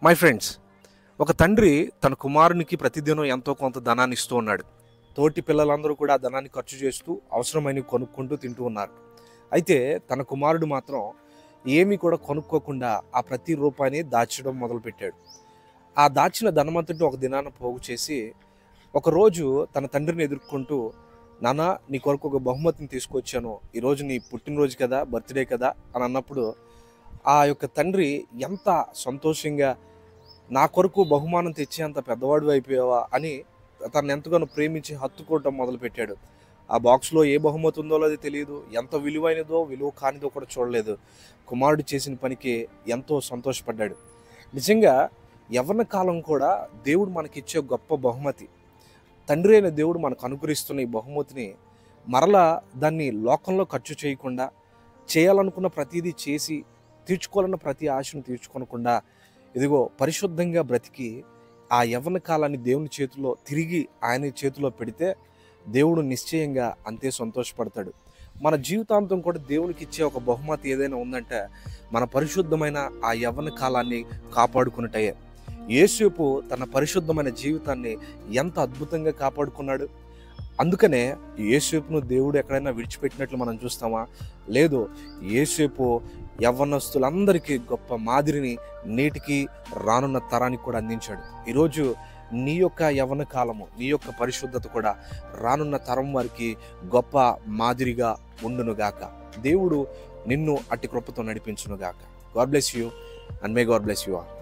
My friends, ఒక తండ్రి తన కుమారునికి ప్రతిదినం ఎంతో కొంత ధనాన్ని ఇస్తూ ఉన్నాడు. తోటి పిల్లలందరూ కూడా ఆ ధనాన్ని ఖర్చు చేస్తూ అవసరమైనవి కొనుక్కుంటూ తింటూ ఉన్నారు. అయితే తన కుమారుడు మాత్రం ఏమీ కూడా కొనుక్కోకుండా ఆ ప్రతి రూపాయిని దాచడం మొదలుపెట్టాడు. ఆ దాచిన ధనమంతటిని ఒక దినాన పోగు చేసి ఒకరోజు తన తండ్రిని ఎదుర్కొంటూ, నాన్న, నీ కొరకు ఒక బహుమతిని తీసుకొచ్చాను, ఈరోజు నీ పుట్టినరోజు కదా, బర్త్డే కదా అని అన్నప్పుడు ఆ యొక్క తండ్రి ఎంత సంతోషంగా, నా కొరకు బహుమానం తెచ్చేంత పెద్దవాడు అయిపోయావా అని తను ఎంతగానో ప్రేమించి హత్తుకోవటం మొదలుపెట్టాడు. ఆ బాక్స్లో ఏ బహుమతి ఉందో అది తెలియదు, ఎంత విలువైనదో విలువ కానిదో కూడా చూడలేదు. కుమారుడు చేసిన పనికి ఎంతో సంతోషపడ్డాడు. నిజంగా యవ్వన కాలం కూడా దేవుడు మనకిచ్చే గొప్ప బహుమతి. తండ్రి అయిన దేవుడు మనకు అనుగ్రహిస్తున్న ఈ బహుమతిని మరలా దాన్ని లోకంలో ఖర్చు చేయకుండా, చేయాలనుకున్న ప్రతిదీ చేసి తీర్చుకోవాలన్న ప్రతి ఆశను తీర్చుకోనకుండా, ఇదిగో పరిశుద్ధంగా బ్రతికి ఆ యవ్వన కాలాన్ని దేవుని చేతిలో తిరిగి ఆయన చేతిలో పెడితే దేవుడు నిశ్చయంగా అంతే సంతోషపడతాడు. మన జీవితాంతం కూడా దేవునికి ఇచ్చే ఒక బహుమతి ఏదైనా ఉందంటే మన పరిశుద్ధమైన ఆ యవ్వన కాలాన్ని కాపాడుకున్నట్టయే. యేసేపు తన పరిశుద్ధమైన జీవితాన్ని ఎంత అద్భుతంగా కాపాడుకున్నాడు. అందుకనే యేసేపును దేవుడు ఎక్కడైనా విడిచిపెట్టినట్లు మనం చూస్తామా? లేదు. యేసేపు యవ్వనస్తులందరికీ గొప్ప మాదిరిని నేటికి రానున్న తరానికి కూడా అందించాడు. ఈరోజు నీ యొక్క యవ్వన కాలము, నీ యొక్క పరిశుద్ధత కూడా రానున్న తరం వారికి గొప్ప మాదిరిగా ఉండునుగాక. దేవుడు నిన్ను అట్టి కృపతో నడిపించునుగాక. God bless you and may God bless you all.